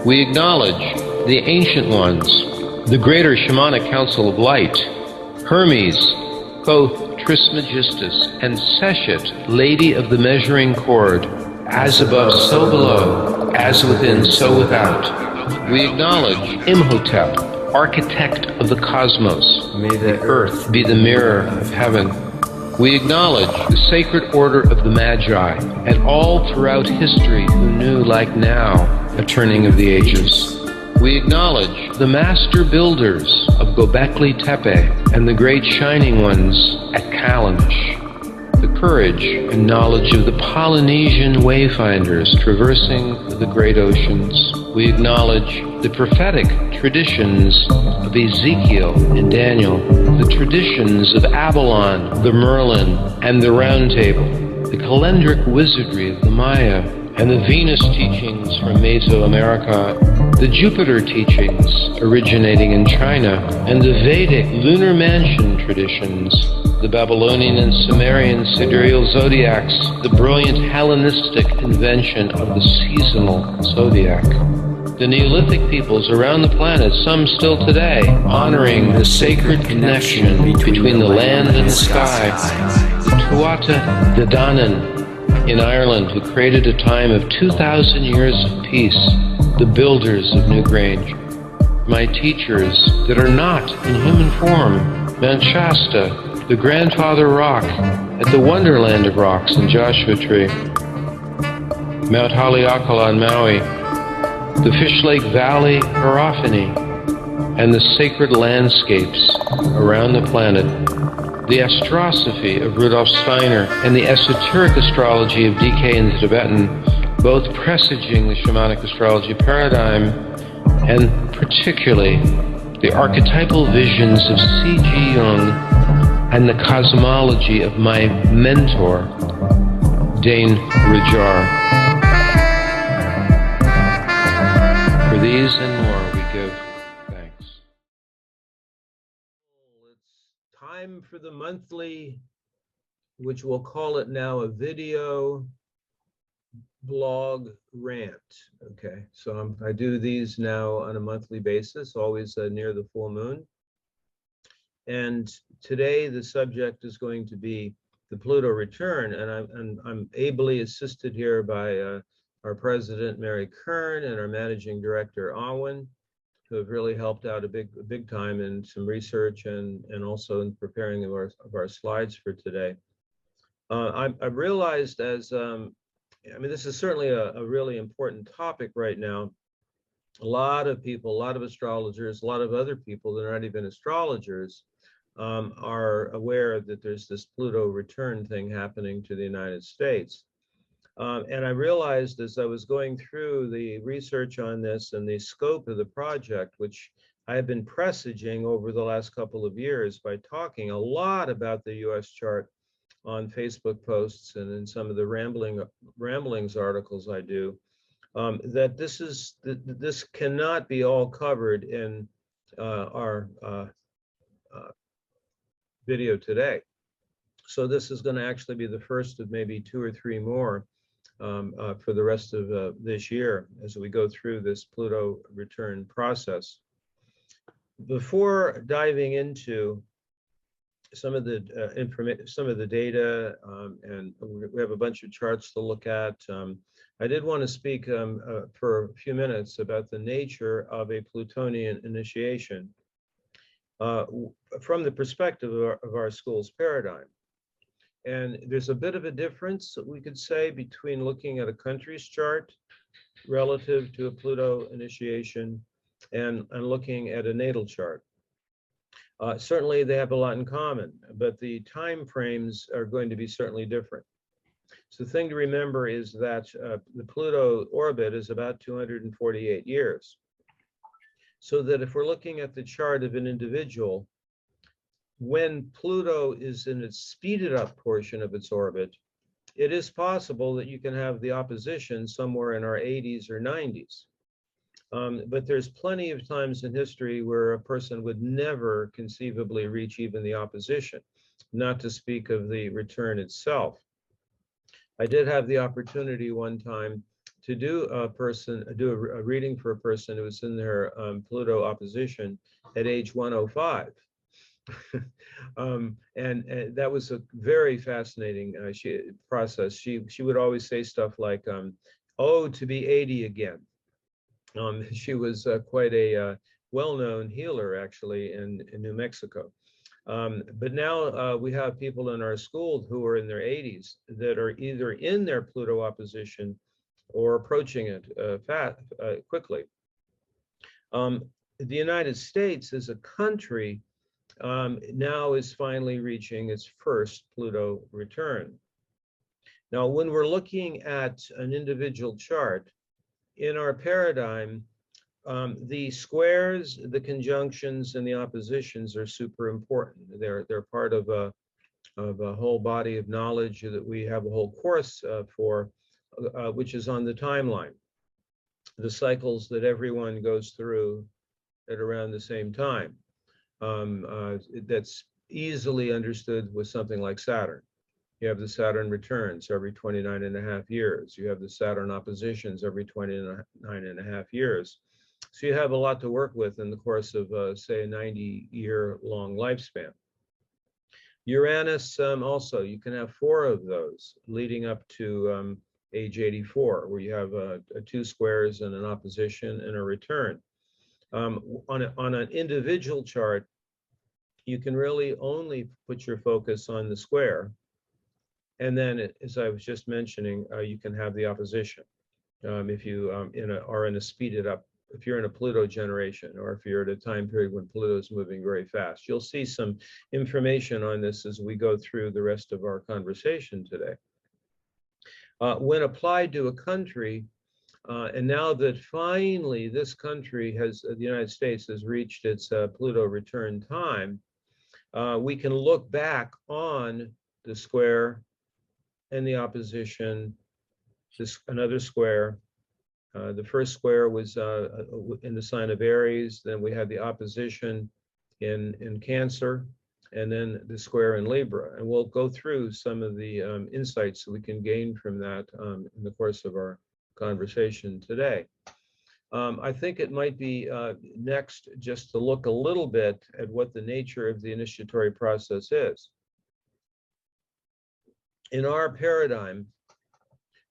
We acknowledge the Ancient Ones, the Greater Shamanic Council of Light, Hermes, Thoth, Trismegistus, and Seshet, Lady of the Measuring Cord, as above, so below, as within, so without. We acknowledge Imhotep, architect of the cosmos. May the earth be the mirror of heaven. We acknowledge the sacred order of the Magi, and all throughout history who knew, like now, a turning of the ages. We acknowledge the master builders of Göbekli Tepe and the great shining ones at Kalash. The courage and knowledge of the Polynesian wayfinders traversing the great oceans. We acknowledge the prophetic traditions of Ezekiel and Daniel, the traditions of Avalon, the Merlin, and the Round Table, the calendric wizardry of the Maya, and the Venus teachings from Mesoamerica, the Jupiter teachings originating in China, and the Vedic lunar mansion traditions, the Babylonian and Sumerian sidereal zodiacs, the brilliant Hellenistic invention of the seasonal zodiac. The Neolithic peoples around the planet, some still today, honoring the sacred connection between the land and the sky. The Tuatha De Danann in Ireland, who created a time of 2,000 years of peace, the builders of Newgrange. My teachers that are not in human form, Mount Shasta, the Grandfather Rock at the Wonderland of Rocks in Joshua Tree, Mount Haleakala on Maui, the Fish Lake Valley, Hierophany, and the sacred landscapes around the planet, the astrosophy of Rudolf Steiner, and the esoteric astrology of DK in the Tibetan, both presaging the shamanic astrology paradigm, and particularly the archetypal visions of C.G. Jung and the cosmology of my mentor, Dane Rajar. For these and more, we give thanks. It's time for the monthly, which we'll call it now a video blog rant. Okay, so I do these now on a monthly basis, always near the full moon. And today the subject is going to be the Pluto Return, and I'm ably assisted here by our president, Mary Kern, and our managing director, Awen, who have really helped out a big time in some research and also in preparing of our slides for today. I've realized as, I mean, this is certainly a really important topic right now. A lot of people, a lot of astrologers, a lot of other people that are not even astrologers are aware that there's this Pluto return thing happening to the United States. And I realized as I was going through the research on this and the scope of the project, which I have been presaging over the last couple of years by talking a lot about the US chart on Facebook posts and in some of the ramblings articles I do, that this cannot be all covered in our video today. So this is going to actually be the first of maybe 2 or 3 more for the rest of this year as we go through this Pluto return process. Before diving into some of the information, some of the data, and we have a bunch of charts to look at, I did want to speak for a few minutes about the nature of a Plutonian initiation from the perspective of our school's paradigm. And there's a bit of a difference, we could say, between looking at a country's chart relative to a Pluto initiation and looking at a natal chart. Certainly they have a lot in common, but the time frames are going to be certainly different. So the thing to remember is that the Pluto orbit is about 248 years. So that if we're looking at the chart of an individual, when Pluto is in its speeded up portion of its orbit, it is possible that you can have the opposition somewhere in our 80s or 90s. But there's plenty of times in history where a person would never conceivably reach even the opposition, not to speak of the return itself. I did have the opportunity one time to do a reading for a person who was in their Pluto opposition at age 105. And that was a very fascinating process. She would always say stuff like, "Oh, to be 80 again." She was quite a well-known healer, actually, in New Mexico. But now we have people in our school who are in their 80s that are either in their Pluto opposition or approaching it quickly. The United States as a country now is finally reaching its first Pluto return. Now, when we're looking at an individual chart, in our paradigm, the squares, the conjunctions, and the oppositions are super important. They're part of a whole body of knowledge that we have a whole course for, which is on the timeline. The cycles that everyone goes through at around the same time. That's easily understood with something like Saturn. You have the Saturn returns every 29.5 years. You have the Saturn oppositions every 29.5 years. So you have a lot to work with in the course of, say, a 90-year-long lifespan. Uranus also, you can have 4 of those leading up to age 84, where you have 2 squares and an opposition and a return. On an individual chart, you can really only put your focus on the square. And then, as I was just mentioning, you can have the opposition. If you are in a speeded up, if you're in a Pluto generation, or if you're at a time period when Pluto is moving very fast. You'll see some information on this as we go through the rest of our conversation today. When applied to a country, and now that finally this country has, the United States has reached its Pluto return time, we can look back on the square and the opposition, another square. The first square was in the sign of Aries, then we had the opposition in Cancer, and then the square in Libra. And we'll go through some of the insights that we can gain from that in the course of our conversation today. I think it might be next just to look a little bit at what the nature of the initiatory process is. In our paradigm,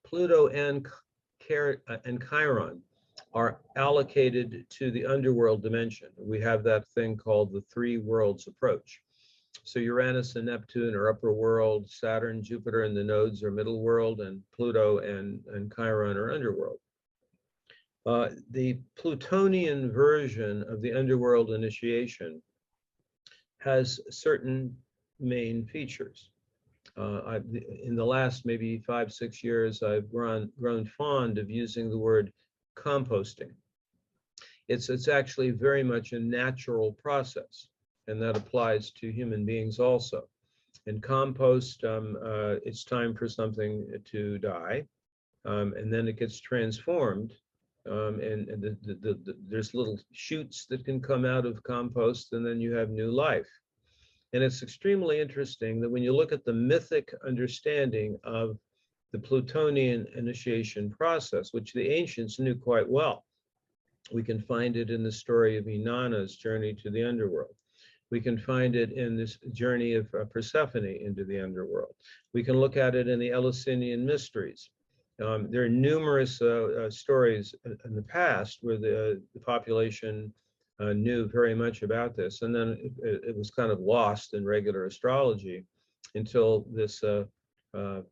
Pluto and Chiron are allocated to the underworld dimension. We have that thing called the 3 worlds approach. So Uranus and Neptune are upper world, Saturn, Jupiter, and the nodes are middle world, and Pluto and Chiron are underworld. The Plutonian version of the underworld initiation has certain main features. In the last maybe 5-6 years, I've grown fond of using the word composting. It's actually very much a natural process, and that applies to human beings also. In compost, it's time for something to die, and then it gets transformed, and there's little shoots that can come out of compost, and then you have new life. And it's extremely interesting that when you look at the mythic understanding of the Plutonian initiation process, which the ancients knew quite well, we can find it in the story of Inanna's journey to the underworld. We can find it in this journey of Persephone into the underworld. We can look at it in the Eleusinian mysteries. There are numerous stories in the past where the population knew very much about this, and then it was kind of lost in regular astrology until this, the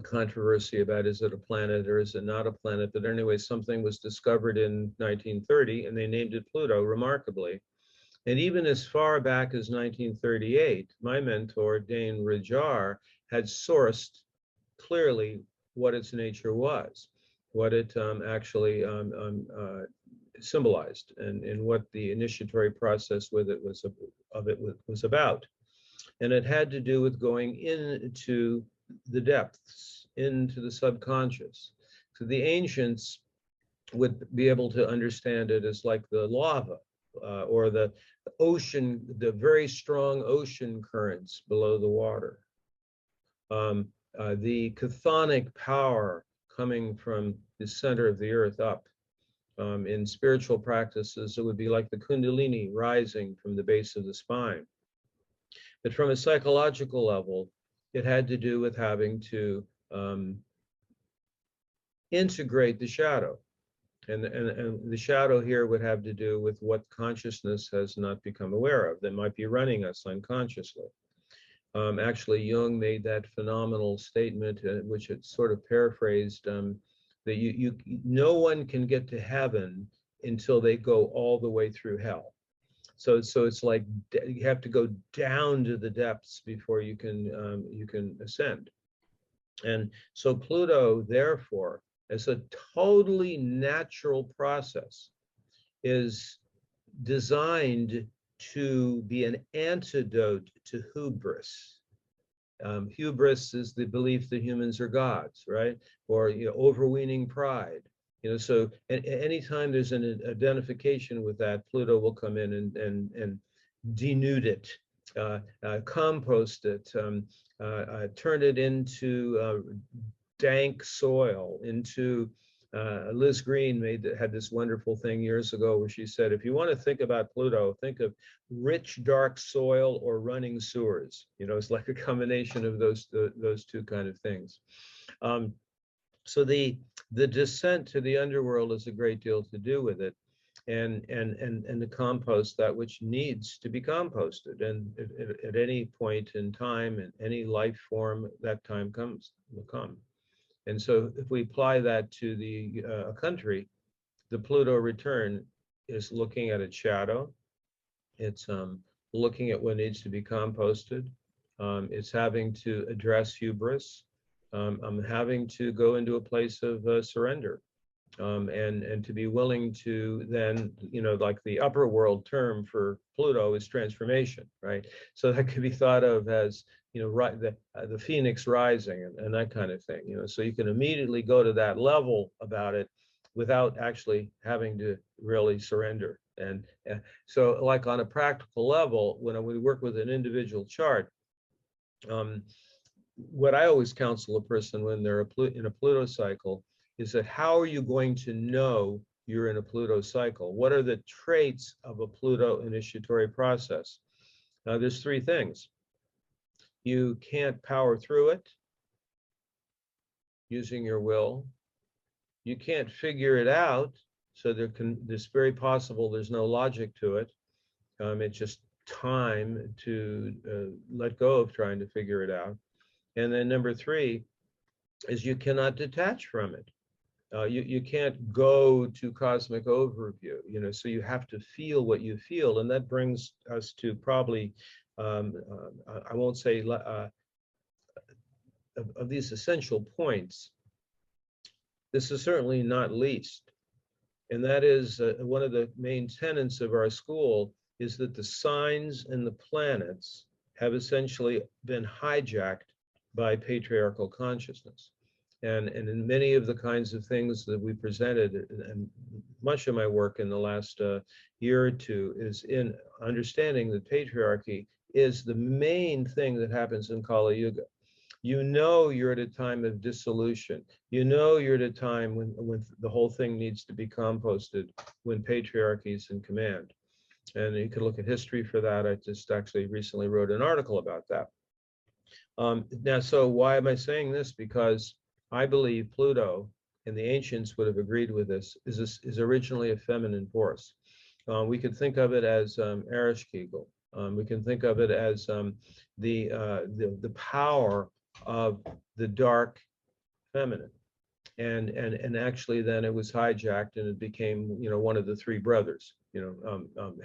controversy about is it a planet or is it not a planet. But anyway, something was discovered in 1930, and they named it Pluto, remarkably. And even as far back as 1938, my mentor, Dane Rajar, had sourced clearly what its nature was, what it actually symbolized, and what the initiatory process with it was about. And it had to do with going into the depths, into the subconscious. So the ancients would be able to understand it as like the lava or the ocean, the very strong ocean currents below the water. The chthonic power coming from the center of the earth up. In spiritual practices, it would be like the Kundalini rising from the base of the spine. But from a psychological level, it had to do with having to integrate the shadow. And the shadow here would have to do with what consciousness has not become aware of that might be running us unconsciously. Actually, Jung made that phenomenal statement, which it sort of paraphrased, that no one can get to heaven until they go all the way through hell. So it's like you have to go down to the depths before you can ascend. And so Pluto, therefore, as a totally natural process, is designed to be an antidote to hubris. Hubris is the belief that humans are gods, right? Or overweening pride. So anytime there's an identification with that, Pluto will come in and denude it, compost it, turn it into dank soil, into Liz Green had this wonderful thing years ago where she said, if you want to think about Pluto, think of rich, dark soil or running sewers. It's like a combination of those two kind of things. So the descent to the underworld has a great deal to do with it, and to compost that which needs to be composted. And at any point in time, in any life form, that time will come. And so if we apply that to the country, the Pluto return is looking at its shadow. It's looking at what needs to be composted. It's having to address hubris. Having to go into a place of surrender, and to be willing to then, like the upper world term for Pluto is transformation, right? So that could be thought of as, the phoenix rising and that kind of thing, so you can immediately go to that level about it without actually having to really surrender. And so like on a practical level, when we work with an individual chart, what I always counsel a person when they're in a Pluto cycle is that how are you going to know you're in a Pluto cycle? What are the traits of a Pluto initiatory process? Now, there's three things. You can't power through it using your will. You can't figure it out, so it's very possible there's no logic to it. It's just time to let go of trying to figure it out. And then number three is you cannot detach from it. You can't go to cosmic overview, so you have to feel what you feel. And that brings us to probably, I won't say of these essential points, this is certainly not least. And that is one of the main tenets of our school is that the signs and the planets have essentially been hijacked by patriarchal consciousness. And in many of the kinds of things that we presented, and much of my work in the last year or two is in understanding that patriarchy is the main thing that happens in Kali Yuga. You're at a time of dissolution. You're at a time when the whole thing needs to be composted, when patriarchy is in command. And you can look at history for that. I just actually recently wrote an article about that. Now, so why am I saying this? Because I believe Pluto, and the ancients would have agreed with this, is originally a feminine force. We could think of it as Ereshkigal. We can think of it as the power of the dark feminine. And actually then it was hijacked and it became, one of the three brothers,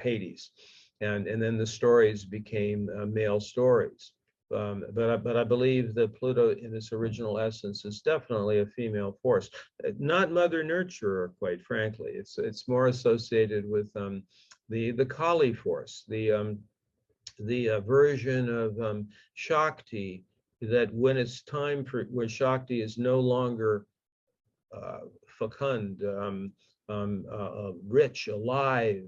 Hades. And then the stories became male stories. But I believe that Pluto in its original essence is definitely a female force, not Mother Nurturer, quite frankly. It's more associated with the Kali force, the version of Shakti, that when it's time when Shakti is no longer fecund, rich, alive,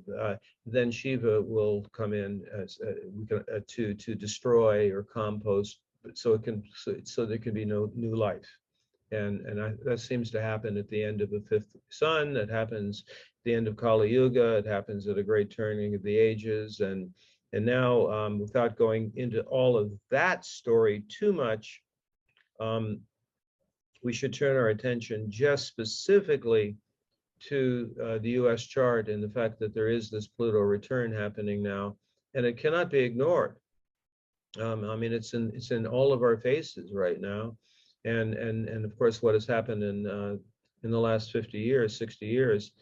then Shiva will come in as to destroy or compost, so there can be no new life. That seems to happen at the end of the fifth sun. That happens at the end of Kali Yuga. It happens at a great turning of the ages. And now, without going into all of that story too much, we should turn our attention just specifically to the US chart and the fact that there is this Pluto return happening now, and it cannot be ignored. I mean, it's in all of our faces right now, and of course, what has happened in the last 50 years, 60 years,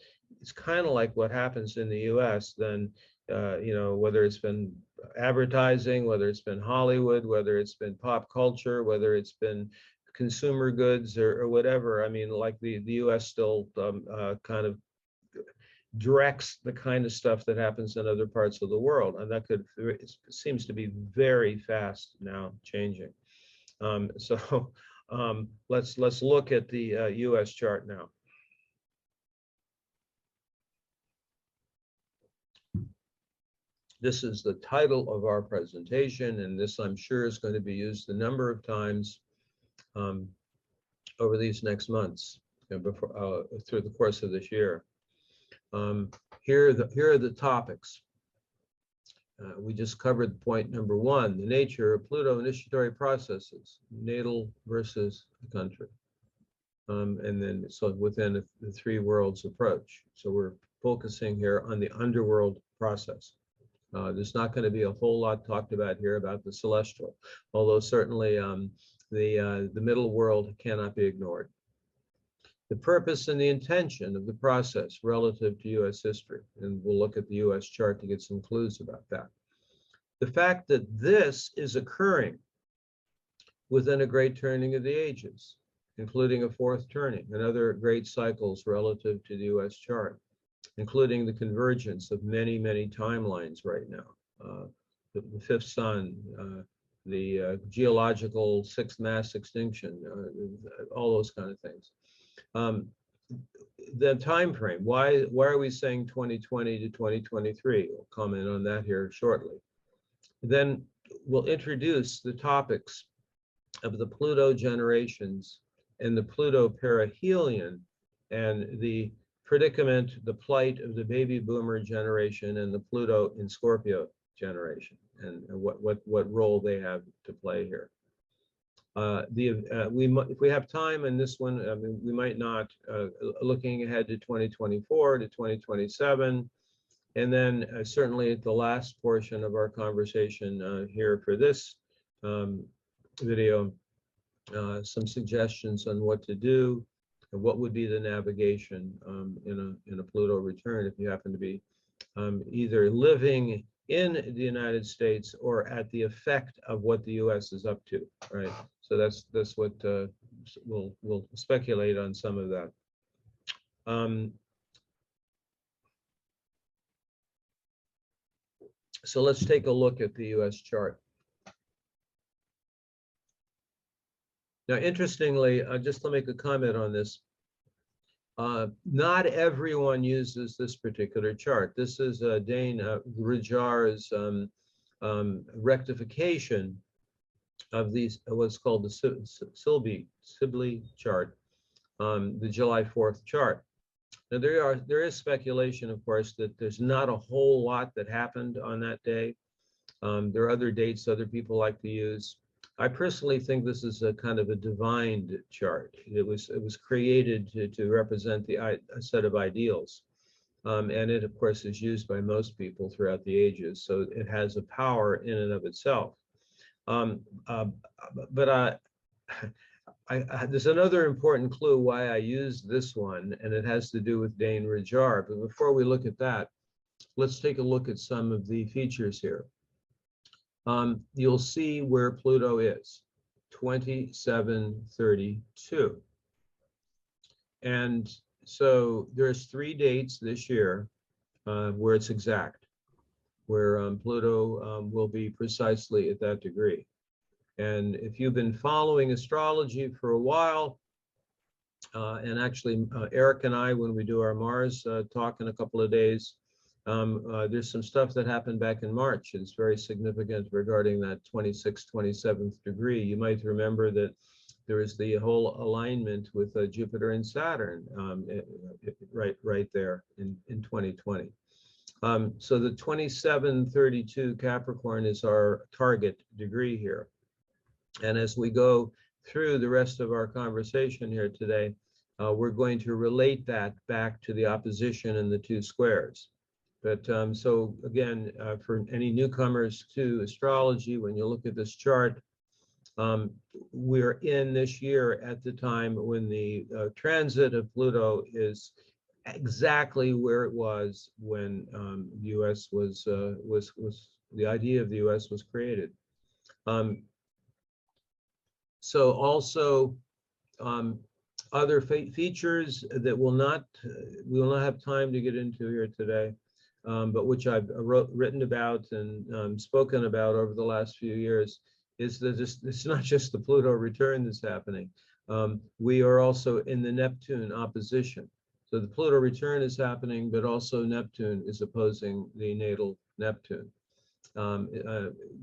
it's kind of like what happens in the US. Then, you know, whether it's been advertising, whether it's been Hollywood, whether it's been pop culture, whether it's been consumer goods or whatever. I mean, like the US still kind of directs the kind of stuff that happens in other parts of the world, and that it seems to be very fast now changing. So let's look at the US chart now. This is the title of our presentation, and this, I'm sure, is going to be used a number of times over these next months, before, through the course of this year. Here are the topics. We just covered point number one, the nature of Pluto initiatory processes, natal versus the country. And then, so within the three worlds approach. So we're focusing here on the underworld process. There's not going to be a whole lot talked about here about the celestial, although certainly the middle world cannot be ignored. The purpose and the intention of the process relative to US history, and we'll look at the US chart to get some clues about that. The fact that this is occurring within a great turning of the ages, including a fourth turning and other great cycles relative to the US chart, including the convergence of many, many timelines right now. The fifth sun, the geological sixth mass extinction, all those kind of things. The time frame, why are we saying 2020 to 2023? We'll comment on that here shortly. Then we'll introduce the topics of the Pluto generations and the Pluto perihelion and the predicament, the plight of the baby boomer generation and the Pluto in Scorpio generation, and what role they have to play here. If we have time in this one, I mean, we might not, looking ahead to 2024 to 2027, and then certainly at the last portion of our conversation here for this video, some suggestions on what to do, and what would be the navigation in a Pluto return if you happen to be either living in the United States or at the effect of what the US is up to, right? So that's what we'll speculate on some of that. So let's take a look at the US chart. Now, interestingly, just to make a comment on this, not everyone uses this particular chart. This is Dane Rijar's rectification of these, what's called the Sibley chart, the July 4th chart. Now, there is speculation, of course, that there's not a whole lot that happened on that day. There are other dates other people like to use. I personally think this is a kind of a divined chart. It was created to represent a set of ideals, and it, of course, is used by most people throughout the ages. So it has a power in and of itself. But there's another important clue why I use this one, and it has to do with Dane Rijar. But before we look at that, let's take a look at some of the features here. You'll see where Pluto is, 2732. And so there's 3 dates this year where it's exact, where Pluto will be precisely at that degree. And if you've been following astrology for a while, and actually Eric and I, when we do our Mars talk in a couple of days, there's some stuff that happened back in March. It's very significant regarding that 26th, 27th degree. You might remember that There is the whole alignment with Jupiter and Saturn right there in 2020. So the 2732 Capricorn is our target degree here. And as we go through the rest of our conversation here today, we're going to relate that back to the opposition and the two squares. But so again, for any newcomers to astrology, when you look at this chart, we're in this year at the time when the transit of Pluto is exactly where it was when the U.S. was the idea of the U.S. was created. So also other features that we will not have time to get into here today, but which I've written about and spoken about over the last few years, is that it's not just the Pluto return that's happening. We are also in the Neptune opposition. So the Pluto return is happening, but also Neptune is opposing the natal Neptune,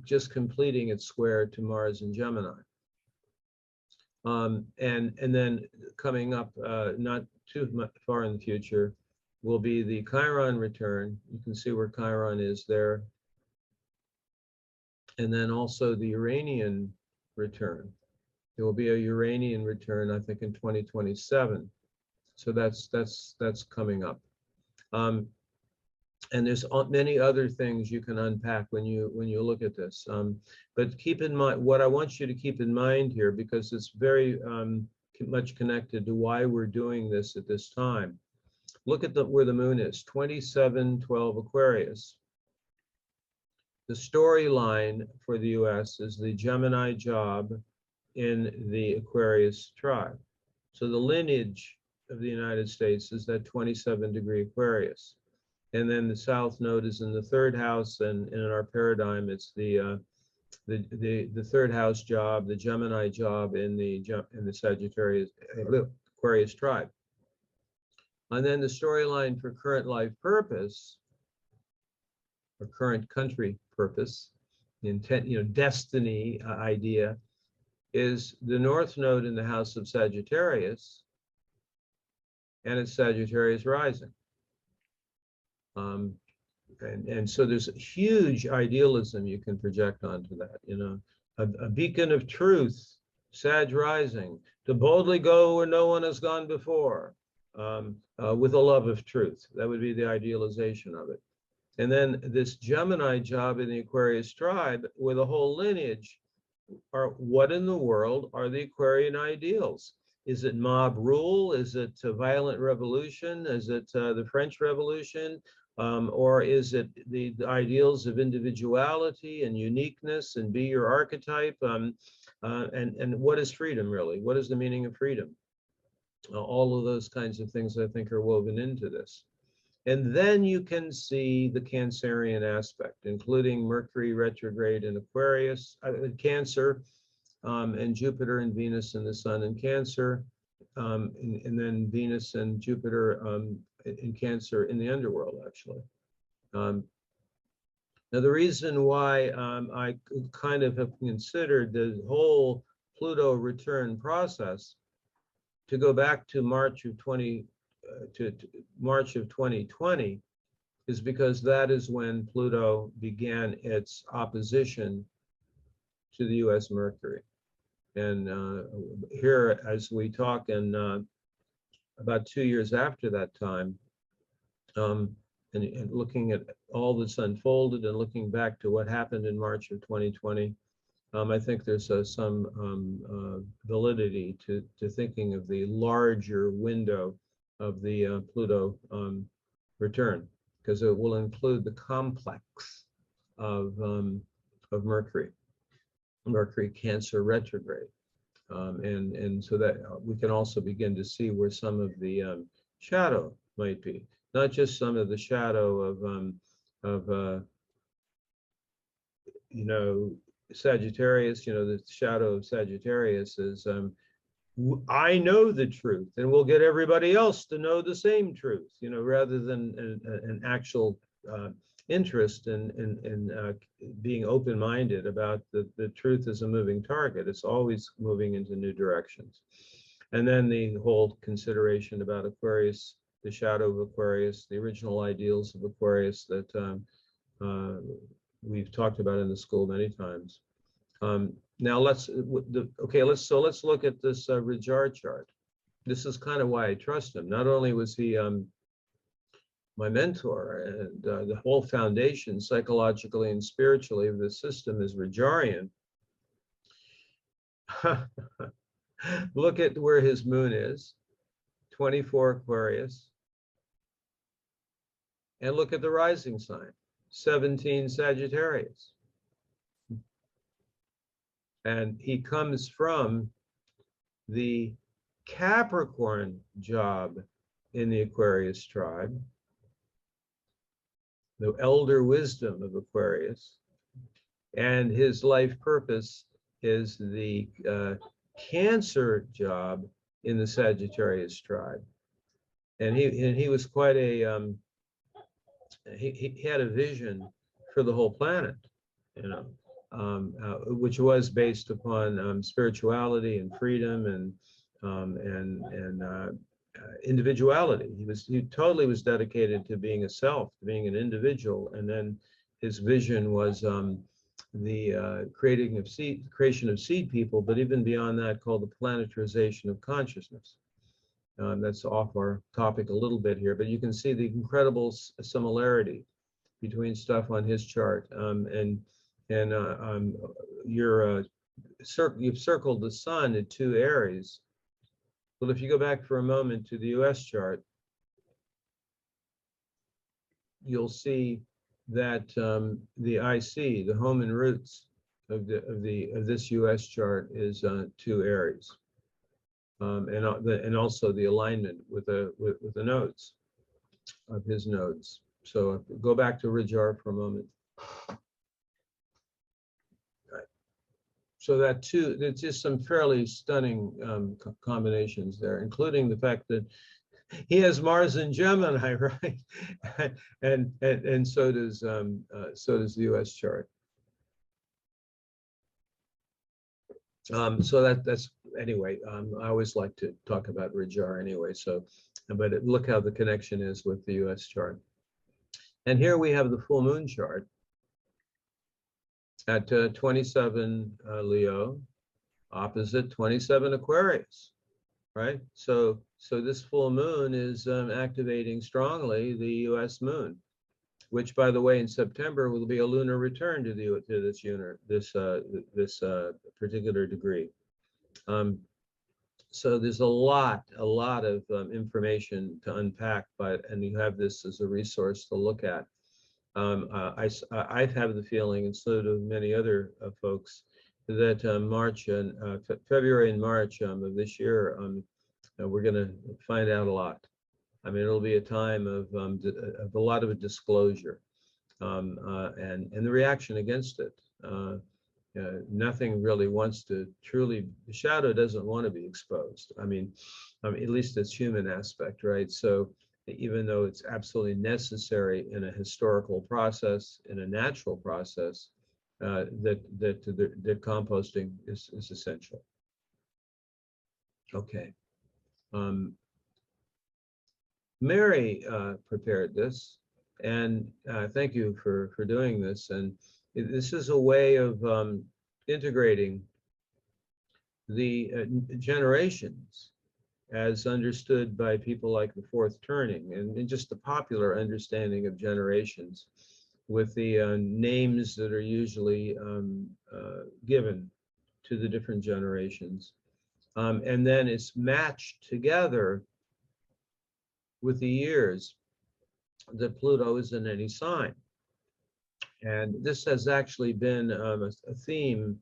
just completing its square to Mars and Gemini. And then coming up, not too far in the future, will be the Chiron return. You can see where Chiron is there. And then also the Uranian return. There will be a Uranian return, I think, in 2027. So that's coming up. And there's many other things you can unpack when you look at this. But keep in mind, what I want you to keep in mind here, because it's very much connected to why we're doing this at this time. Look at where the moon is, 2712 Aquarius. The storyline for the U.S. is the Gemini job in the Aquarius tribe. So the lineage of the United States is that 27-degree Aquarius. And then the South Node is in the third house, and in our paradigm, it's the third house job, the Gemini job in the Sagittarius Aquarius tribe. And then the storyline for current life purpose, or current country purpose, intent, destiny idea, is the North Node in the house of Sagittarius, and it's Sagittarius rising. And so there's a huge idealism you can project onto that, a beacon of truth, Sag rising, to boldly go where no one has gone before, with a love of truth. That would be the idealization of it. And then this Gemini job in the Aquarius tribe, with a whole lineage, are what in the world are the Aquarian ideals? Is it mob rule? Is it a violent revolution? Is it the French Revolution? Or is it the ideals of individuality and uniqueness and be your archetype? And what is freedom really? What is the meaning of freedom? All of those kinds of things I think are woven into this. And then you can see the Cancerian aspect, including Mercury retrograde in Aquarius, Cancer, and Jupiter and Venus and the Sun in Cancer, and then Venus and Jupiter in Cancer in the underworld, actually. Now, the reason why I kind of have considered the whole Pluto return process to go back to March of 2020 is because that is when Pluto began its opposition to the U.S. Mercury. And here, as we talk, and about 2 years after that time, and looking at all that's unfolded and looking back to what happened in March of 2020, I think there's some validity to thinking of the larger window of the Pluto return, because it will include the complex of Mercury Cancer retrograde, and so that we can also begin to see where some of the shadow might be, not just some of the shadow of Sagittarius. The shadow of Sagittarius is I know the truth, and we'll get everybody else to know the same truth, rather than an actual interest in being open-minded about the truth as a moving target. It's always moving into new directions. And then the whole consideration about Aquarius, the shadow of Aquarius, the original ideals of Aquarius that we've talked about in the school many times. Now let's look at this Rajar chart. This is kind of why I trust him. Not only was he my mentor, and the whole foundation psychologically and spiritually of the system is Rajarian. Look at where his moon is, 24 Aquarius, and look at the rising sign, 17 Sagittarius. And he comes from the Capricorn job in the Aquarius tribe, the elder wisdom of Aquarius, and his life purpose is the Cancer job in the Sagittarius tribe. And he was quite a he had a vision for the whole planet, you know, which was based upon spirituality and freedom and individuality. He totally was dedicated to being a self, to being an individual. And then his vision was the creation of seed people, but even beyond that, called the planetarization of consciousness. That's off our topic a little bit here, but you can see the incredible similarity between stuff on his chart. You've circled the sun at 2 Aries. Well, if you go back for a moment to the U.S. chart, you'll see that the IC, the home and roots of this U.S. chart is 2 Aries, and also the alignment with the nodes of his nodes. So go back to Rajar for a moment. So that too, there's just some fairly stunning combinations there, including the fact that he has Mars in Gemini, right? and so does the U.S. chart. So that's anyway. I always like to talk about Rajar anyway. So, but look how the connection is with the U.S. chart. And here we have the full moon chart at 27 Leo, opposite 27 Aquarius, right? So this full moon is activating strongly the U.S. moon, which, by the way, in September will be a lunar return to this particular degree. So there's a lot of information to unpack, and you have this as a resource to look at. I have the feeling, and so do many other folks, that February and March of this year, we're going to find out a lot. I mean, it'll be a time of a lot of disclosure, and the reaction against it. Nothing really wants to truly. The shadow doesn't want to be exposed. I mean, at least its human aspect, right? So even though it's absolutely necessary in a historical process, in a natural process, that composting is essential. Okay. Mary prepared this, and thank you for doing this. And this is a way of integrating the generations as understood by people like the fourth turning, and just the popular understanding of generations with the names that are usually given to the different generations. And then it's matched together with the years that Pluto is in any sign. And this has actually been a theme,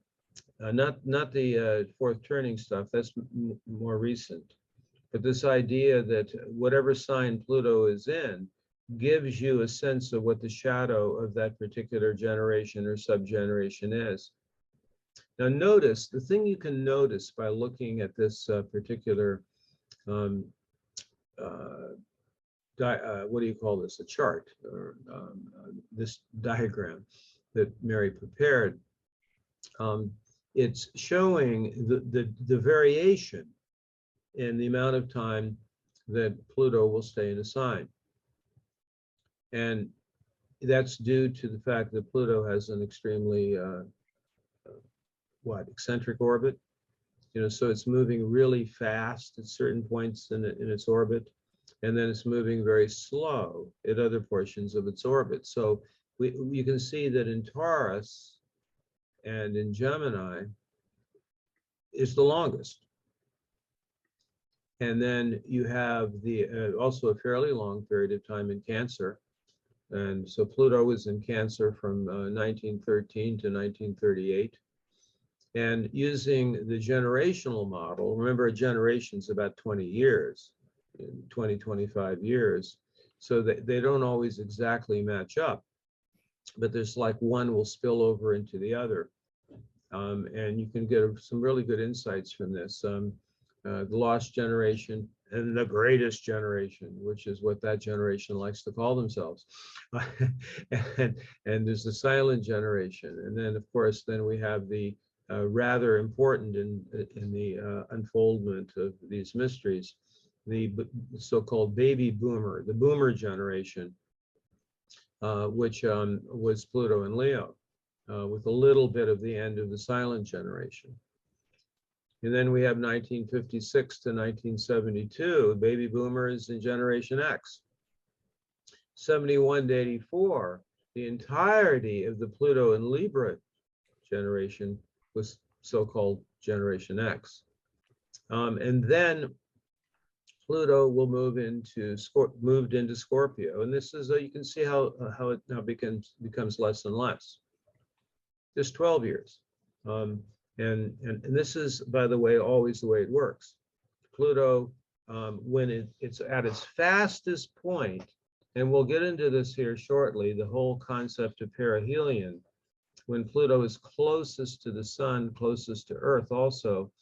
not the fourth turning stuff, that's more recent, but this idea that whatever sign Pluto is in gives you a sense of what the shadow of that particular generation or subgeneration is. Now notice, the thing you can notice by looking at this particular what do you call this? A chart, or this diagram that Mary prepared. It's showing the variation in the amount of time that Pluto will stay in a sign. And that's due to the fact that Pluto has an extremely, eccentric orbit. So it's moving really fast at certain points in its orbit, and then it's moving very slow at other portions of its orbit. So you can see that in Taurus and in Gemini is the longest. And then you have the also a fairly long period of time in Cancer. And so Pluto was in Cancer from 1913 to 1938. And using the generational model, remember a generation's about 20 years, 20, 25 years. So they don't always exactly match up, but there's like one will spill over into the other. And you can get some really good insights from this. The lost generation and the greatest generation, which is what that generation likes to call themselves. and there's the silent generation. And then, of course, then we have the rather important in the unfoldment of these mysteries, the so-called baby boomer, the boomer generation, which was Pluto and Leo, with a little bit of the end of the silent generation. And then we have 1956 to 1972, baby boomers in Generation X. 71 to 84, the entirety of the Pluto and Libra generation was so-called Generation X. And then Pluto will move into moved into Scorpio, and this is you can see how it now becomes less and less. Just 12 years. And this is, by the way, always the way it works. Pluto, when it's at its fastest point, and we'll get into this here shortly, the whole concept of perihelion, when Pluto is closest to the sun, closest to Earth also,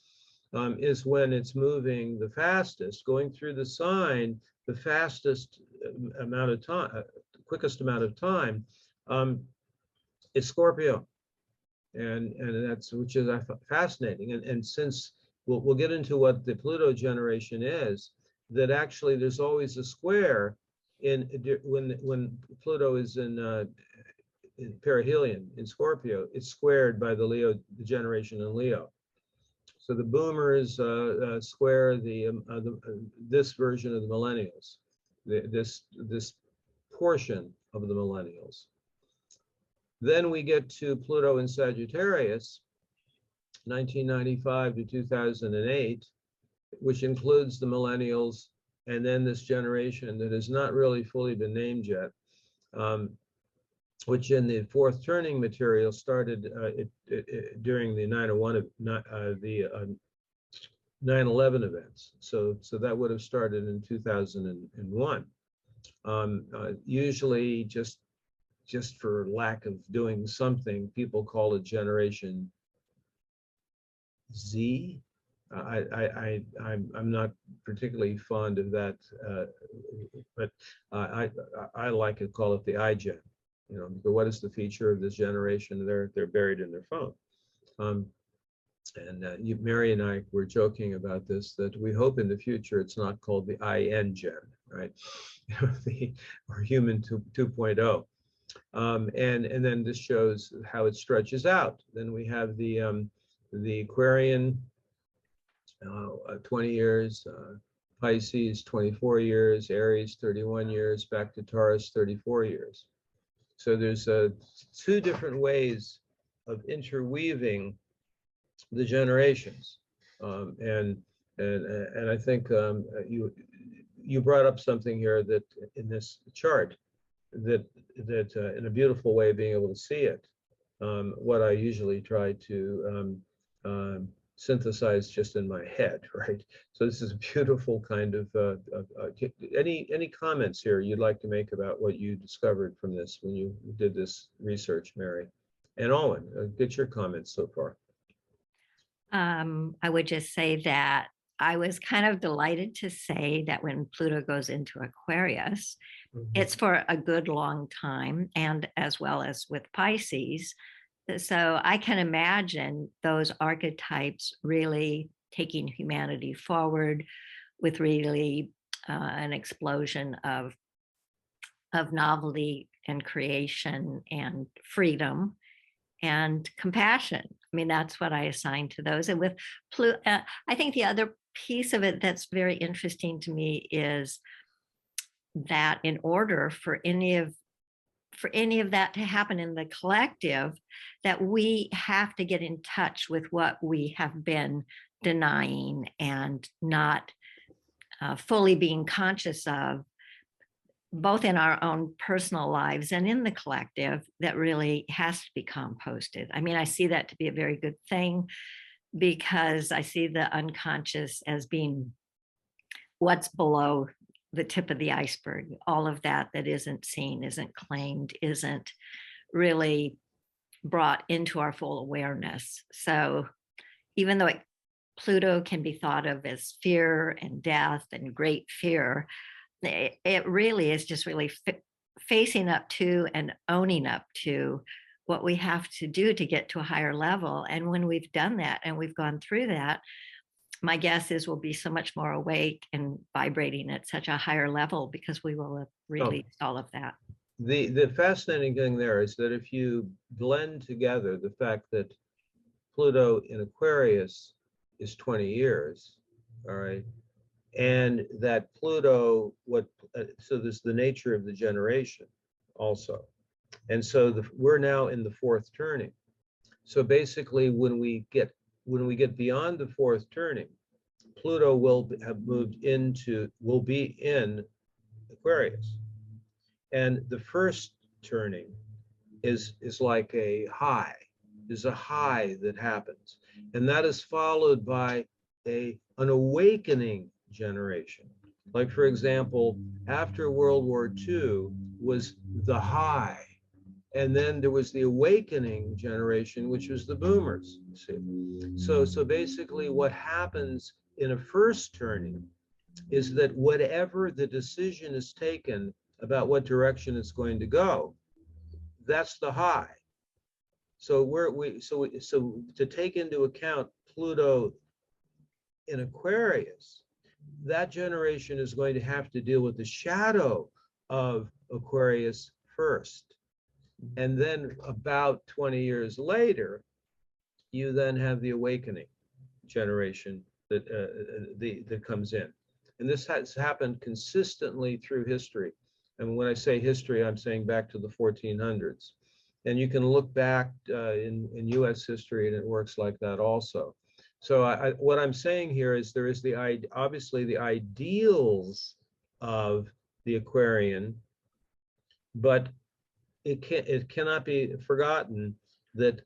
is when it's moving the fastest, going through the sign, the fastest amount of time, quickest amount of time, is Scorpio. And that's, which is fascinating. And since we'll get into what the Pluto generation is, that actually there's always a square when Pluto is in perihelion in Scorpio, it's squared by the generation in Leo. So the boomers square this version of the millennials, this portion of the millennials. Then we get to Pluto in Sagittarius, 1995 to 2008, which includes the millennials, and then this generation that has not really fully been named yet, which in the fourth turning material started during the 9/11 events. So that would have started in 2001. Usually just for lack of doing something, people call it Generation Z. I'm not particularly fond of that, but I like to call it the iGen. But what is the feature of this generation? They're buried in their phone. Mary and I were joking about this, that we hope in the future it's not called the IN gen, right? Or human 2.0. And then this shows how it stretches out. Then we have the Aquarian, 20 years, Pisces, 24 years, Aries, 31 years, back to Taurus, 34 years. So there's two different ways of interweaving the generations. And I think you brought up something here that in this chart, that in a beautiful way, being able to see it, what I usually try to synthesize just in my head, right? So this is a beautiful kind of, any comments here you'd like to make about what you discovered from this when you did this research, Mary? And Awen, get your comments so far. I would just say that I was kind of delighted to say that when Pluto goes into Aquarius, it's for a good long time, and as well as with Pisces. So I can imagine those archetypes really taking humanity forward with really an explosion of novelty and creation and freedom and compassion. I mean, that's what I assign to those. And with Pluto, I think the other piece of it that's very interesting to me is that in order for any of that to happen in the collective, that we have to get in touch with what we have been denying and not fully being conscious of, both in our own personal lives and in the collective, that really has to be composted. I mean, I see that to be a very good thing, because I see the unconscious as being what's below the tip of the iceberg. All of that isn't seen, isn't claimed, isn't really brought into our full awareness. So even though Pluto can be thought of as fear and death and great fear, it really is just really facing up to and owning up to what we have to do to get to a higher level. And when we've done that and we've gone through that, my guess is we'll be so much more awake and vibrating at such a higher level, because we will have released all of that. The fascinating thing there is that if you blend together the fact that Pluto in Aquarius is 20 years, all right, and that Pluto, so there's the nature of the generation also. And so we're now in the fourth turning. So basically when we get beyond the fourth turning, Pluto will be in Aquarius. And the first turning is like a high. There's a high that happens. And that is followed by an awakening generation. Like, for example, after World War II was the high, and then there was the awakening generation, which was the boomers. See? So basically what happens in a first turning is that whatever the decision is taken about what direction it's going to go, that's the high. So so to take into account Pluto in Aquarius, that generation is going to have to deal with the shadow of Aquarius first. And then about 20 years later, you then have the awakening generation that comes in. And this has happened consistently through history. And when I say history, I'm saying back to the 1400s. And you can look back in US history, and it works like that also. So what I'm saying here is there is obviously the ideals of the Aquarian, but it cannot be forgotten that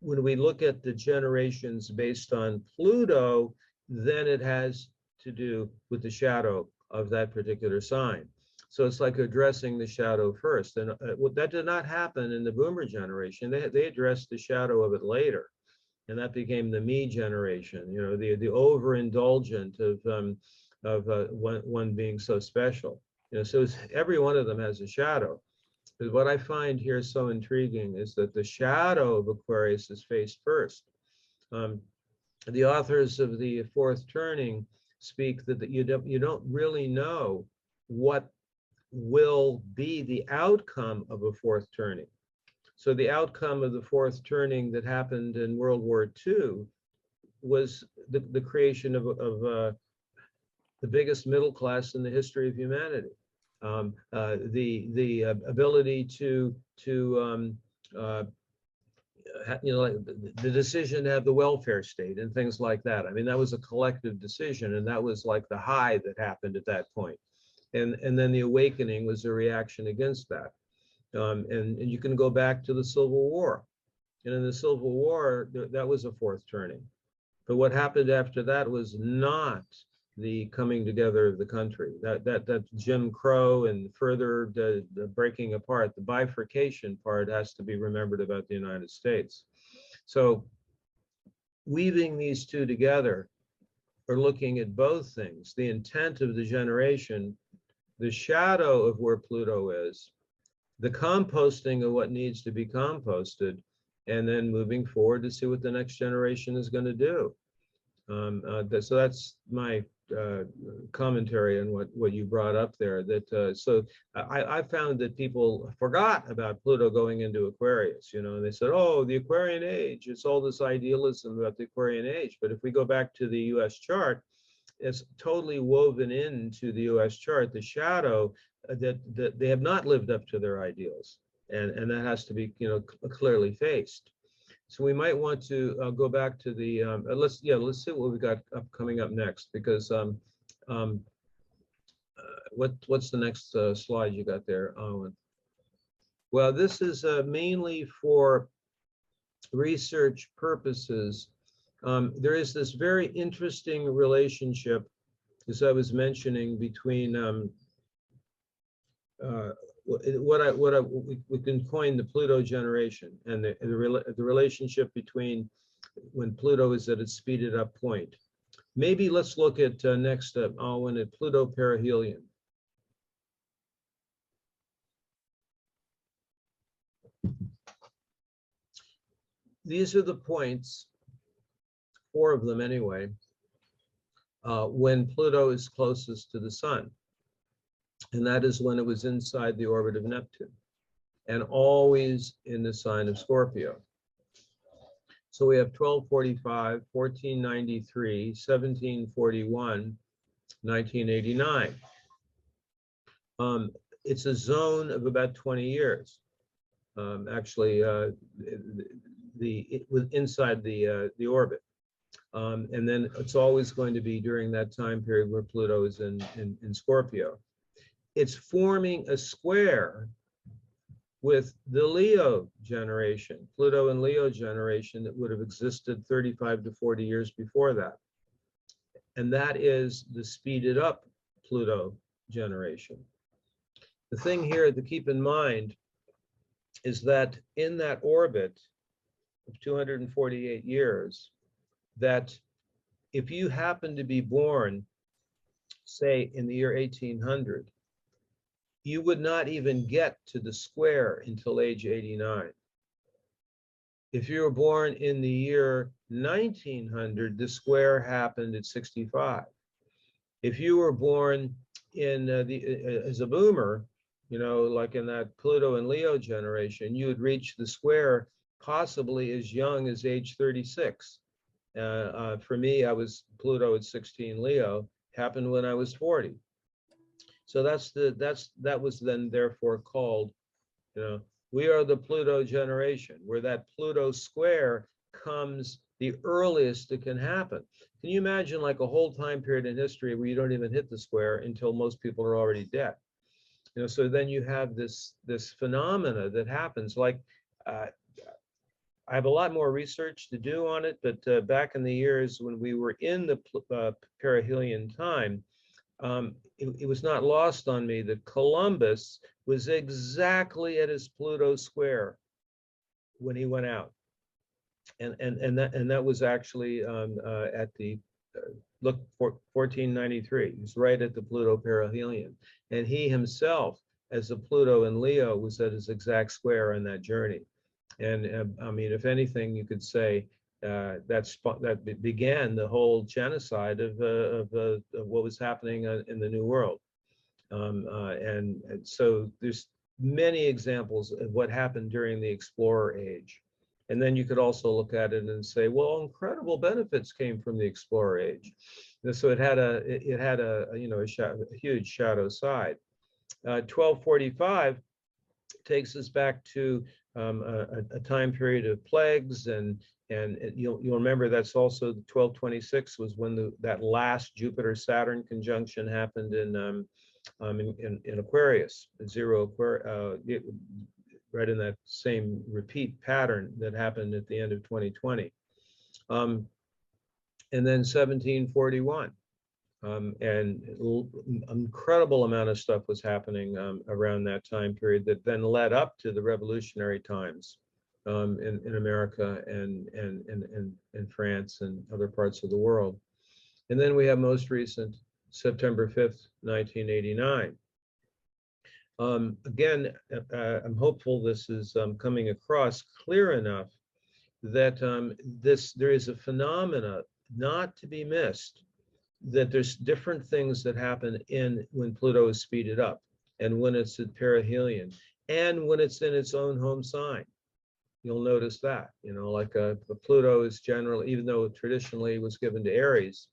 when we look at the generations based on Pluto, then it has to do with the shadow of that particular sign. So it's like addressing the shadow first. And that did not happen in the boomer generation. They addressed the shadow of it later. And that became the me generation, you know, the overindulgent of one being so special. You know, so every one of them has a shadow. But what I find here so intriguing is that the shadow of Aquarius is faced first. The authors of the fourth turning speak that you don't really know what will be the outcome of a fourth turning. So the outcome of the fourth turning that happened in World War II was the creation of the biggest middle class in the history of humanity. The ability to you know, like the decision to have the welfare state and things like that. I mean, that was a collective decision, and that was like the high that happened at that point. And then the awakening was a reaction against that. And you can go back to the Civil War. And in the Civil War, that was a fourth turning. But what happened after that was not the coming together of the country. That Jim Crow and further the breaking apart, the bifurcation part has to be remembered about the United States. So weaving these two together, are looking at both things, the intent of the generation, the shadow of where Pluto is, the composting of what needs to be composted, and then moving forward to see what the next generation is going to do. So that's my commentary on what you brought up there. So I found that people forgot about Pluto going into Aquarius, and they said, oh, the Aquarian age, it's all this idealism about the Aquarian age. But if we go back to the US chart, it's totally woven into the US chart, the shadow that they have not lived up to their ideals. And that has to be, clearly faced. So we might want to go back to the let's see what we got coming up next, because what's the next slide you got there, Awen? Well, this is mainly for research purposes. There is this very interesting relationship, as I was mentioning, between we can coin the Pluto generation, and the relationship between when Pluto is at its speeded up point. Maybe let's look at next up, Awen, at Pluto perihelion. These are the points, 4 of them anyway, when Pluto is closest to the sun. And that is when it was inside the orbit of Neptune, and always in the sign of Scorpio. So we have 1245, 1493, 1741, 1989. It's a zone of about 20 years. Actually, inside the orbit. And then it's always going to be during that time period where Pluto is in Scorpio. It's forming a square with the Leo generation, Pluto and Leo generation, that would have existed 35 to 40 years before that. And that is the speeded up Pluto generation. The thing here to keep in mind is that in that orbit of 248 years, that if you happen to be born, say, in the year 1800, you would not even get to the square until age 89. If you were born in the year 1900, the square happened at 65. If you were born in as a boomer, like in that Pluto and Leo generation, you would reach the square possibly as young as age 36. For me, I was Pluto at 16 Leo, happened when I was 40. So that was then therefore called, we are the Pluto generation, where that Pluto square comes the earliest it can happen. Can you imagine like a whole time period in history where you don't even hit the square until most people are already dead? So then you have this phenomena that happens. Like I have a lot more research to do on it, but back in the years when we were in the perihelion time, it was not lost on me that Columbus was exactly at his Pluto square when he went out, and that was actually at the 1493. He's right at the Pluto perihelion, and he himself, as a Pluto in Leo, was at his exact square on that journey. And I mean, if anything, you could say that began the whole genocide of what was happening in the New World. And so there's many examples of what happened during the Explorer Age. And then you could also look at it and say, well, incredible benefits came from the Explorer Age. And so it had a huge shadow side. 1245 takes us back to a time period of plagues, and you'll remember that's also 1226 was when that last Jupiter-Saturn conjunction happened in Aquarius, right in that same repeat pattern that happened at the end of 2020. And then 1741. And incredible amount of stuff was happening around that time period that then led up to the revolutionary times in America and France and other parts of the world. And then we have most recent, September 5th, 1989. Again, I'm hopeful this is coming across clear enough that there is a phenomena not to be missed, that there's different things that happen when Pluto is speeded up, and when it's at perihelion, and when it's in its own home sign. You'll notice that, like Pluto is generally, even though traditionally it was given to Aries,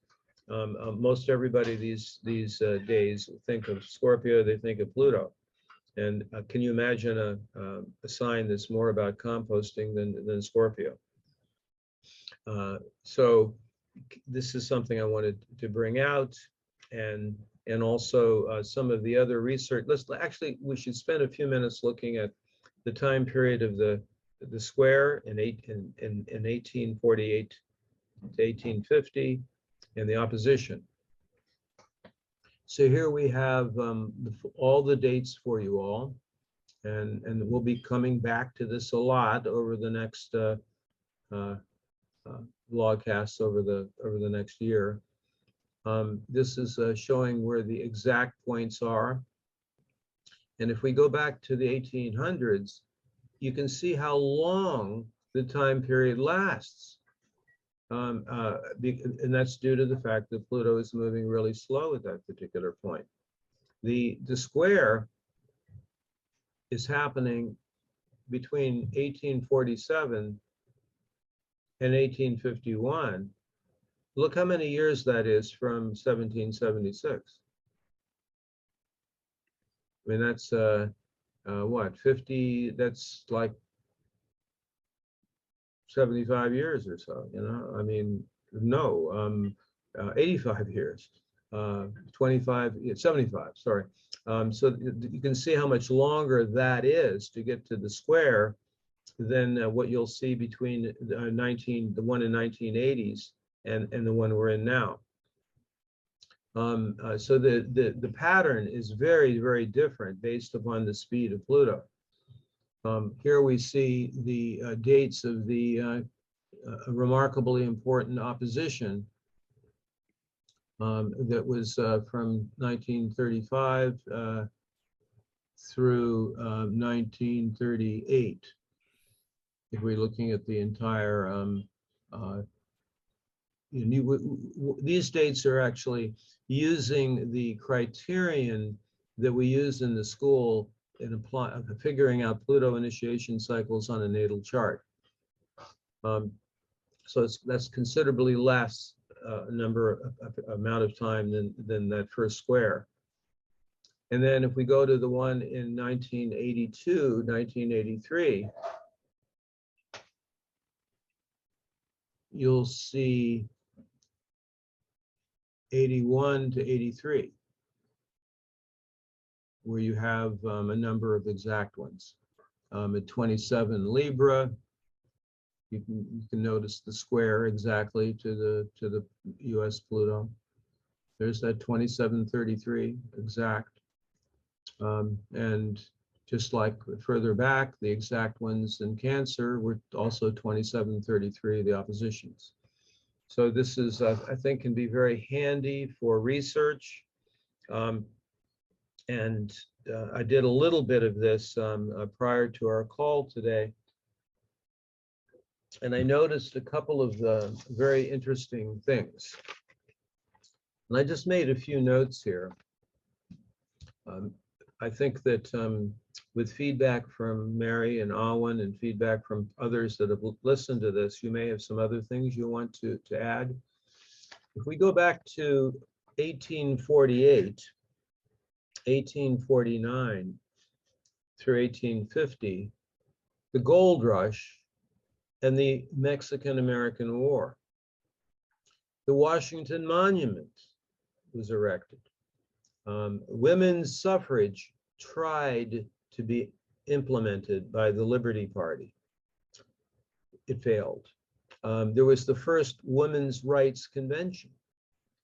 most everybody these days think of Scorpio, they think of Pluto. And can you imagine a sign that's more about composting than Scorpio? So this is something I wanted to bring out, and also some of the other research. We should spend a few minutes looking at the time period of the square in 1848 to 1850, and the opposition. So here we have all the dates for you all, and we'll be coming back to this a lot over the next vlogcasts over the next year. This is showing where the exact points are, and if we go back to the 1800s, you can see how long the time period lasts. And that's due to the fact that Pluto is moving really slow at that particular point. The square is happening between 1847 and 1851. Look how many years that is from 1776. I mean, that's what, 50, that's like 75 years or so, I mean, no, 85 years, 25, 75, sorry. So you can see how much longer that is to get to the square than what you'll see between the one in 1980s and the one we're in now. So the pattern is very, very different based upon the speed of Pluto. Here we see the dates of the remarkably important opposition that was from 1935 through 1938. If we're looking at the entire, these dates are actually using the criterion that we used in the school in figuring out Pluto initiation cycles on a natal chart. So that's considerably less amount of time than that first square. And then if we go to the one in 1982, 1983, you'll see 81 to 83. Where you have a number of exact ones. At 27 Libra, you can notice the square exactly to the US Pluto. There's that 2733 exact. And just like further back, the exact ones in Cancer were also 2733, the oppositions. So this is, I think, can be very handy for research. And I did a little bit of this prior to our call today. And I noticed a couple of very interesting things. And I just made a few notes here. I think that with feedback from Mary and Awen and feedback from others that have listened to this, you may have some other things you want to add. If we go back to 1848, 1849 through 1850, the gold rush and the Mexican-American War. The Washington Monument was erected. Women's suffrage tried to be implemented by the Liberty Party. It failed. There was the first Women's Rights Convention.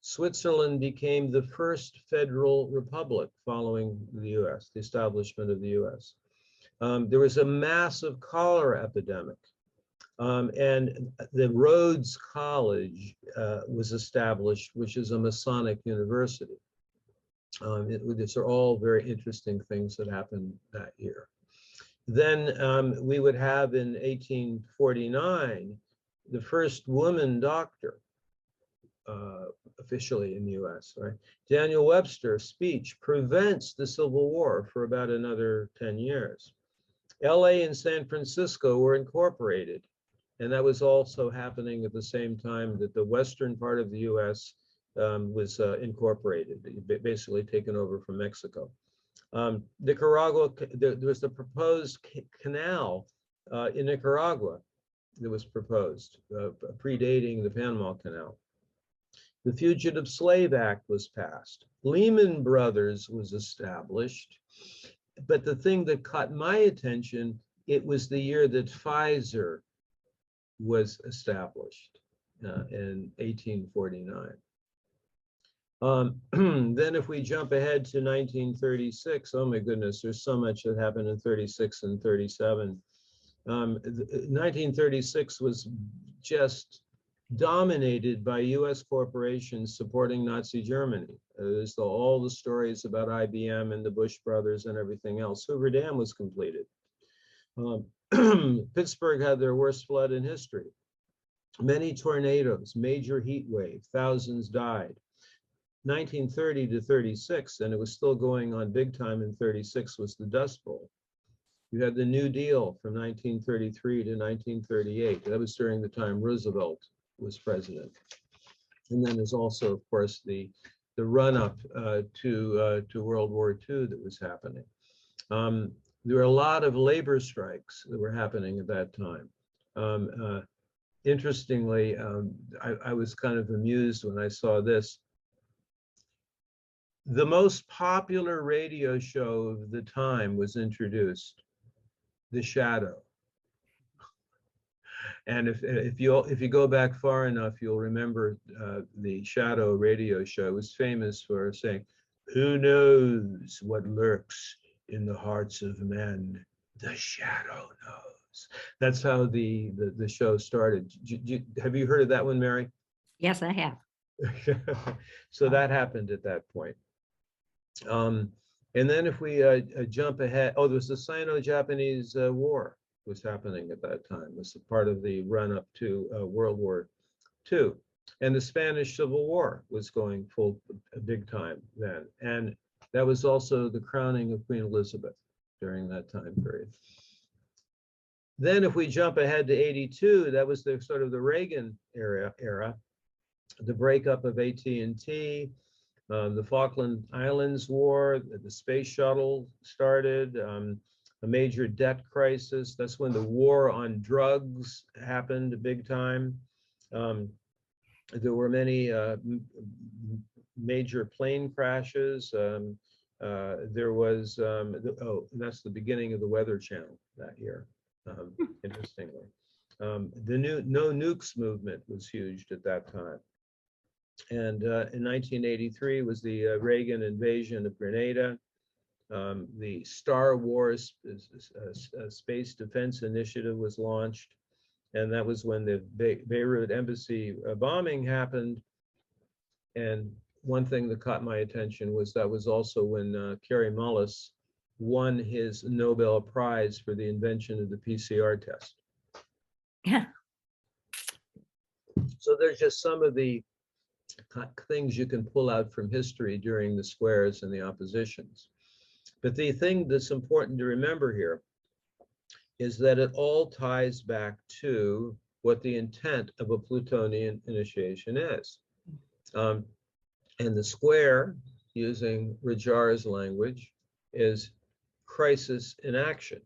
Switzerland became the first federal republic following the US, the establishment of the US. There was a massive cholera epidemic. And the Rhodes College was established, which is a Masonic university. These are all very interesting things that happened that year. Then we would have in 1849 the first woman doctor officially in the US, right? Daniel Webster's speech prevents the Civil War for about another 10 years. LA and San Francisco were incorporated, and that was also happening at the same time that the western part of the US was incorporated, basically taken over from Mexico. Nicaragua, there was the proposed canal in Nicaragua that was proposed, predating the Panama Canal. The Fugitive Slave Act was passed. Lehman Brothers was established. But the thing that caught my attention, it was the year that Pfizer was established in 1849. Then if we jump ahead to 1936, oh my goodness, there's so much that happened in 36 and 37. 1936 was just dominated by US corporations supporting Nazi Germany. There's all the stories about IBM and the Bush brothers and everything else. Hoover Dam was completed. Pittsburgh had their worst flood in history. Many tornadoes, major heat wave, thousands died. 1930 to 36, and it was still going on big time in 36, was the Dust Bowl. You had the New Deal from 1933 to 1938. That was during the time Roosevelt was president. And then there's also, of course, the run-up to World War II that was happening. There were a lot of labor strikes that were happening at that time. Interestingly, I was kind of amused when I saw this. The most popular radio show of the time was introduced, The Shadow. And if you go back far enough, you'll remember the Shadow radio show. It was famous for saying, "Who knows what lurks in the hearts of men? The Shadow knows." That's how the show started. Have you heard of that one, Mary? Yes, I have. So that happened at that point. And then if we jump ahead, oh, there was the Sino-Japanese War was happening at that time. It was a part of the run-up to World War II. And the Spanish Civil War was going full big time then. And that was also the crowning of Queen Elizabeth during that time period. Then if we jump ahead to 82, that was the sort of the Reagan era, the breakup of AT&T, the Falkland Islands War, the space shuttle started, a major debt crisis. That's when the war on drugs happened big time. There were many major plane crashes. There was, that's the beginning of the Weather Channel that year, interestingly. The No Nukes movement was huge at that time. And in 1983 was the Reagan invasion of Grenada. The Star Wars Space Defense Initiative was launched. And that was when the Beirut embassy bombing happened. And one thing that caught my attention was that was also when Kary Mullis won his Nobel Prize for the invention of the PCR test. Yeah. So there's just some of the things you can pull out from history during the squares and the oppositions. But the thing that's important to remember here is that it all ties back to what the intent of a Plutonian initiation is. And the square, using Rajar's language, is crisis in action.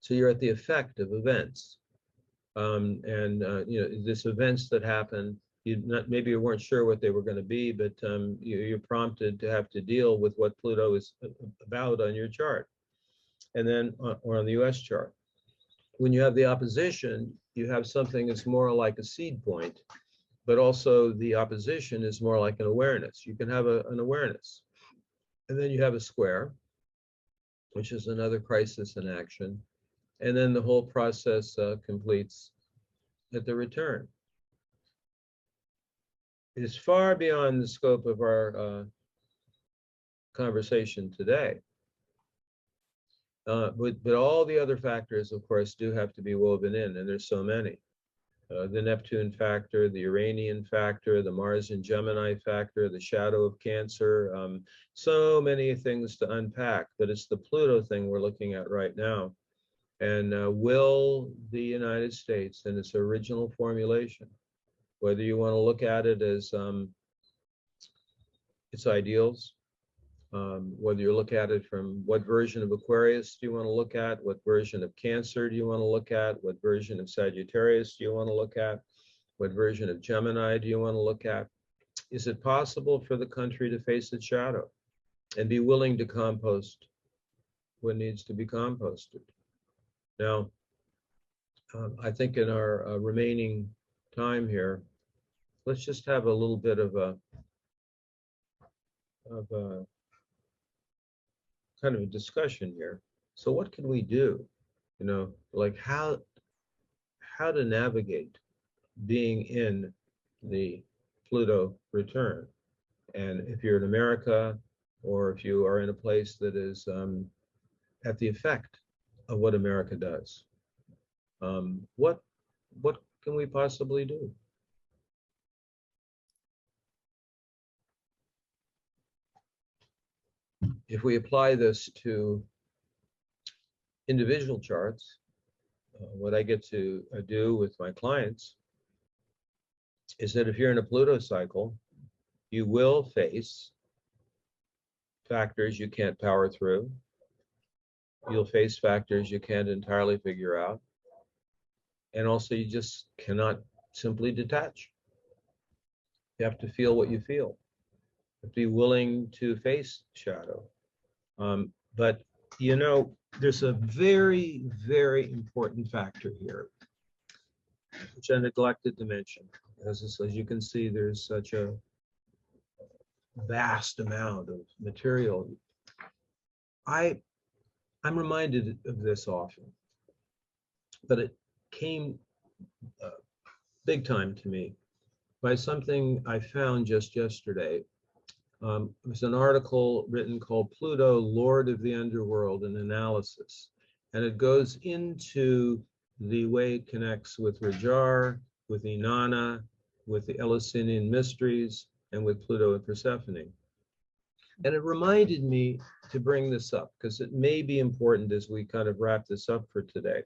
So you're at the effect of events. You know, this events that happen, maybe you weren't sure what they were going to be, but you're prompted to have to deal with what Pluto is about on your chart, and then or on the US chart. When you have the opposition, you have something that's more like a seed point, but also the opposition is more like an awareness. You can have an awareness. And then you have a square, which is another crisis in action. And then the whole process completes at the return. It is far beyond the scope of our conversation today. But all the other factors, of course, do have to be woven in, and there's so many. The Neptune factor, the Uranian factor, the Mars and Gemini factor, the shadow of Cancer, so many things to unpack, but it's the Pluto thing we're looking at right now. And will the United States, in its original formulation, whether you want to look at it as its ideals, whether you look at it from what version of Aquarius do you want to look at, what version of Cancer do you want to look at, what version of Sagittarius do you want to look at, what version of Gemini do you want to look at? Is it possible for the country to face its shadow and be willing to compost what needs to be composted? Now, I think in our remaining time here, let's just have a little bit of a kind of a discussion here. So what can we do? You know, like how to navigate being in the Pluto return. And if you're in America, or if you are in a place that is at the effect of what America does, what can we possibly do? If we apply this to individual charts, what I get to do with my clients is that if you're in a Pluto cycle, you will face factors you can't power through. You'll face factors you can't entirely figure out. And also you just cannot simply detach. You have to feel what you feel. You have to be willing to face shadow. But you know, there's a very, very important factor here, which I neglected to mention. As you can see, there's such a vast amount of material. I'm reminded of this often, but it came big time to me by something I found just yesterday. It was an article written called Pluto, Lord of the Underworld, an Analysis. And it goes into the way it connects with Rajar, with Inanna, with the Eleusinian mysteries, and with Pluto and Persephone. And it reminded me to bring this up because it may be important as we kind of wrap this up for today.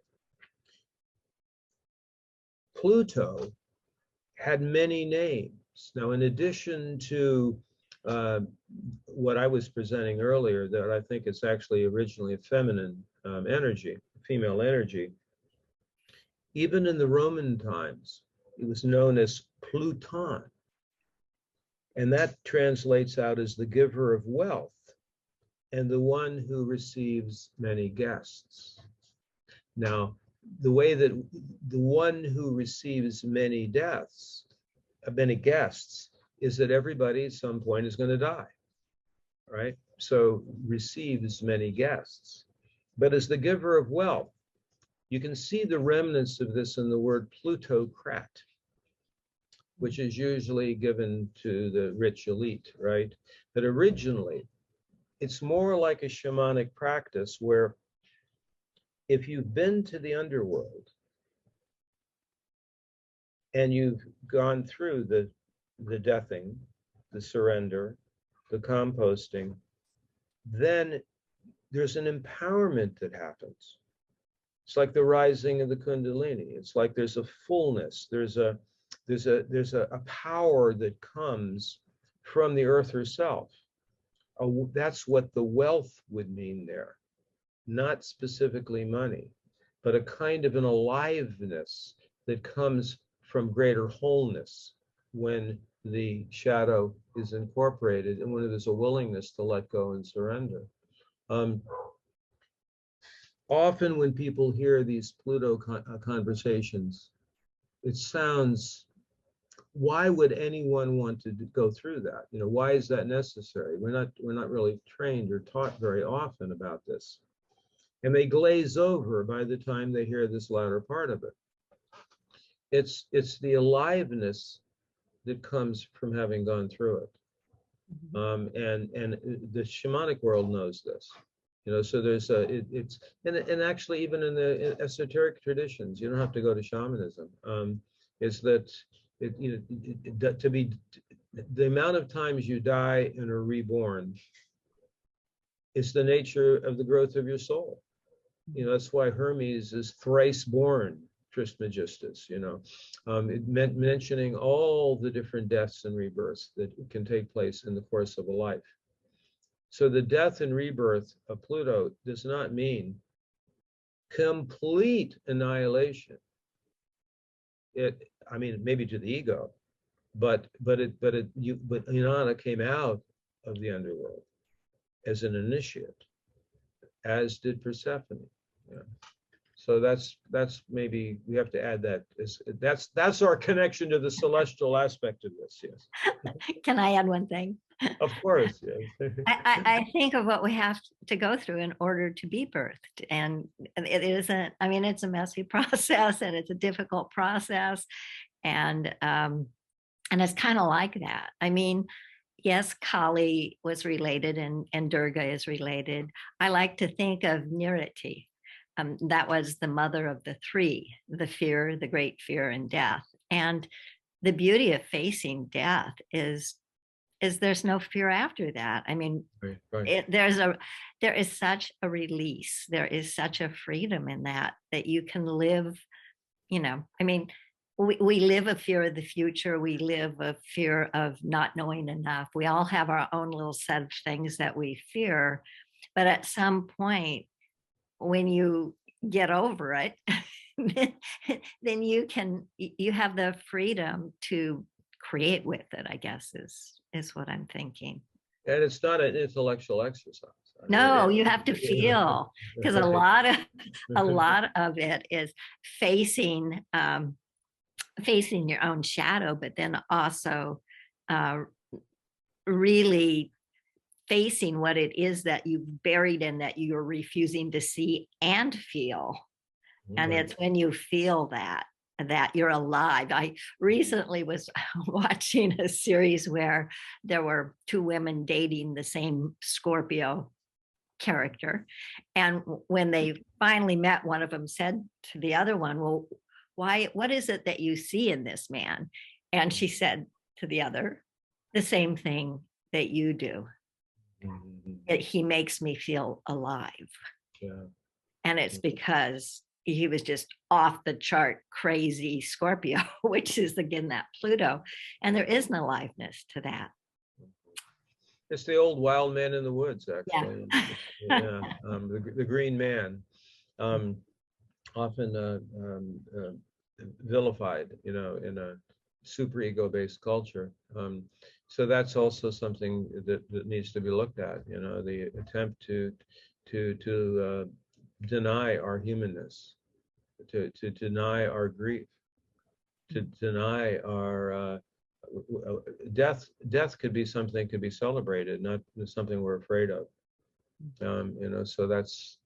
Pluto had many names. Now, in addition to what I was presenting earlier, that I think is actually originally a feminine energy, female energy, even in the Roman times, it was known as Pluton. And that translates out as the giver of wealth and the one who receives many guests. Now, the way that the one who receives many guests is that everybody at some point is going to die, right? So receives many guests. But as the giver of wealth, you can see the remnants of this in the word plutocrat, which is usually given to the rich elite, right? But originally, it's more like a shamanic practice where if you've been to the underworld and you've gone through the deathing, the surrender, the composting, then there's an empowerment that happens. It's like the rising of the Kundalini. It's like there's a fullness. There's a power that comes from the earth herself. That's what the wealth would mean there. Not specifically money, but a kind of an aliveness that comes from greater wholeness when the shadow is incorporated and when there's a willingness to let go and surrender. Often when people hear these Pluto conversations, it sounds, why would anyone want to go through that? You know, why is that necessary? We're not really trained or taught very often about this. and they glaze over by the time they hear this latter part of it. It's the aliveness that comes from having gone through it. And the shamanic world knows this. So there's and actually even in the esoteric traditions, you don't have to go to shamanism. Is that to be the amount of times you die and are reborn is the nature of the growth of your soul. That's why Hermes is thrice born Trismegistus. Mentioning all the different deaths and rebirths that can take place in the course of a life. So the death and rebirth of Pluto does not mean complete annihilation. Maybe to the ego, but Inanna came out of the underworld as an initiate, as did Persephone. So that's maybe we have to add that. That's our connection to the celestial aspect of this. Yes. Can I add one thing? Of course. Yes. I think of what we have to go through in order to be birthed, and it isn't. I mean, it's a messy process, and it's a difficult process, and it's kind of like that. I mean, yes, Kali was related, and Durga is related. I like to think of Niriti. That was the mother of the three: the fear, the great fear, and death. And the beauty of facing death is there's no fear after that. I mean, right. There is such a release. There is such a freedom in that you can live. I mean, we live a fear of the future. We live a fear of not knowing enough. We all have our own little set of things that we fear, but at some point, when you get over it, then you have the freedom to create with it, I guess is what I'm thinking. And it's not an intellectual exercise. No, you have to feel, because a lot of it is facing your own shadow, but then also really facing what it is that you've buried and that you're refusing to see and feel. And it's when you feel that you're alive. I recently was watching a series where there were two women dating the same Scorpio character. And when they finally met, one of them said to the other one, well, what is it that you see in this man? And she said to the other, the same thing that you do. He makes me feel alive. Yeah. And it's because he was just off the chart crazy Scorpio, which is again that Pluto, and there is an aliveness to that. It's the old wild man in the woods, actually. Yeah. The green man, often vilified, in a super ego-based culture. So that's also something that needs to be looked at. The attempt to deny our humanness, to deny our grief, to deny our death. Death could be something to be celebrated, not something we're afraid of. So that's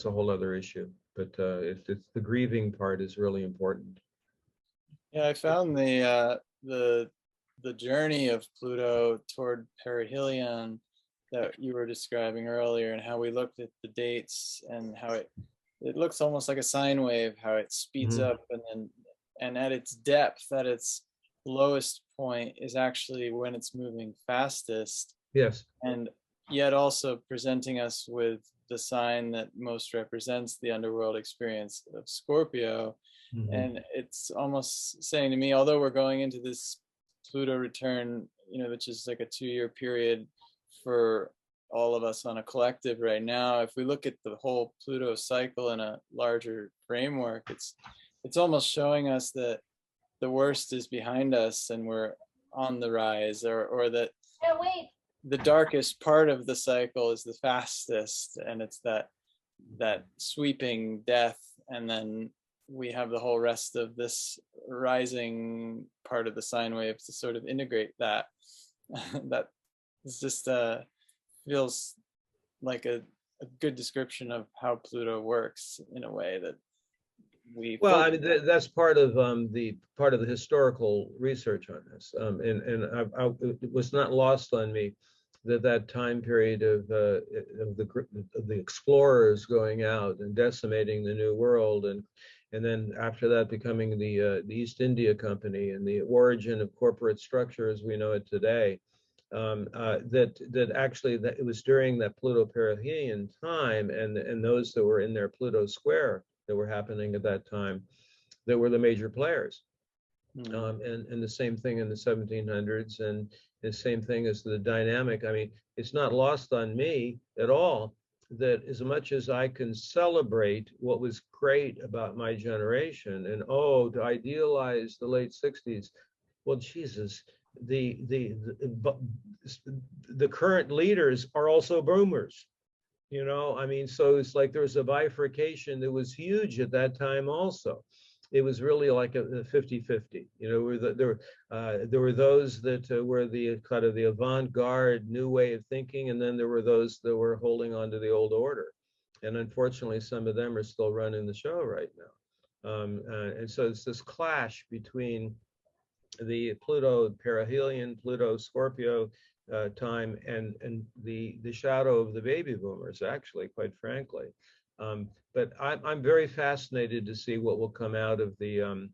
a whole other issue. But it's the grieving part is really important. Yeah, I found the journey of Pluto toward perihelion that you were describing earlier, and how we looked at the dates and how it looks almost like a sine wave, how it speeds up and at its depth, at its lowest point, is actually when it's moving fastest. Yes. And yet also presenting us with the sign that most represents the underworld experience of Scorpio. And it's almost saying to me, although we're going into this Pluto return, which is like a 2-year period for all of us on a collective right now, if we look at the whole Pluto cycle in a larger framework, it's almost showing us that the worst is behind us and we're on the rise, or that the darkest part of the cycle is the fastest, and it's that sweeping death, and then we have the whole rest of this rising part of the sine wave to sort of integrate that. That is just feels like a a good description of how Pluto works in a way that we. Well, I mean, that's part of the historical research on this, it was not lost on me that time period of the explorers going out and decimating the New World, and then after that becoming the East India Company and the origin of corporate structure as we know it today. That actually it was during that Pluto perihelion time and those that were in their Pluto square that were happening at that time that were the major players. And the same thing in the 1700s, and the same thing as the dynamic. I mean, it's not lost on me at all that as much as I can celebrate what was great about my generation and to idealize the late 60s, well, Jesus, the current leaders are also boomers. You know, I mean, so it's like there was a bifurcation that was huge at that time also. It was really like a 50-50, you know, where there were those that were the kind of the avant-garde new way of thinking, and then there were those that were holding on to the old order. And unfortunately, some of them are still running the show right now. And so it's this clash between the Pluto perihelion, Pluto Scorpio time, and the shadow of the baby boomers, actually, quite frankly. But I'm very fascinated to see what will come out of the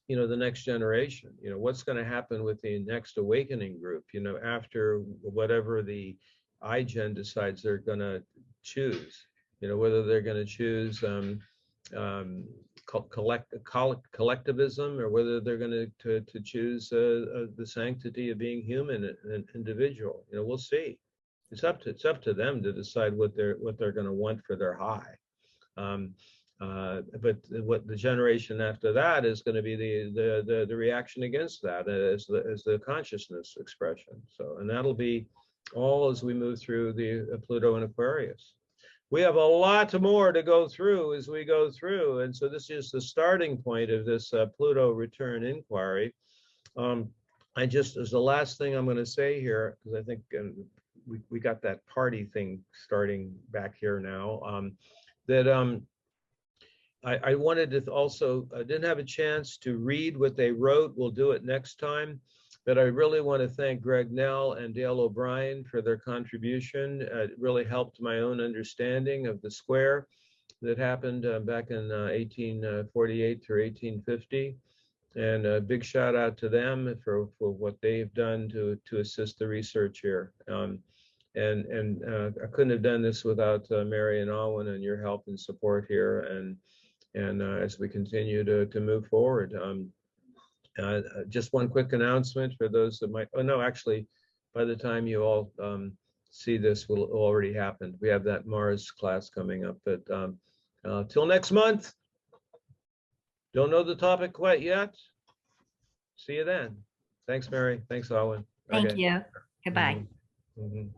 you know, the next generation. You know, what's going to happen with the next awakening group, you know, after whatever the iGen decides they're going to choose, you know, whether they're going to choose collectivism, or whether they're going to choose the sanctity of being human and individual. You know, we'll see. It's up to them to decide what they're going to want for their high. But what the generation after that is going to be the reaction against that as the consciousness expression. So, and that'll be all as we move through the Pluto and Aquarius. We have a lot more to go through as we go through, and so this is the starting point of this Pluto return inquiry. I just, as the last thing I'm going to say here, because I think we got that party thing starting back here now, that I wanted to also, I didn't have a chance to read what they wrote. We'll do it next time. But I really want to thank Greg Nell and Dale O'Brien for their contribution. It really helped my own understanding of the square that happened back in 1848 through 1850. And a big shout out to them for what they've done to assist the research here. I couldn't have done this without Mary and Awen and your help and support here. And as we continue to move forward. Just one quick announcement for those that might, oh no, actually, by the time you all see this, will already happened. We have that Mars class coming up, but till next month. Don't know the topic quite yet. See you then. Thanks, Mary. Thanks, Awen. Thank you. Goodbye. Mm-hmm.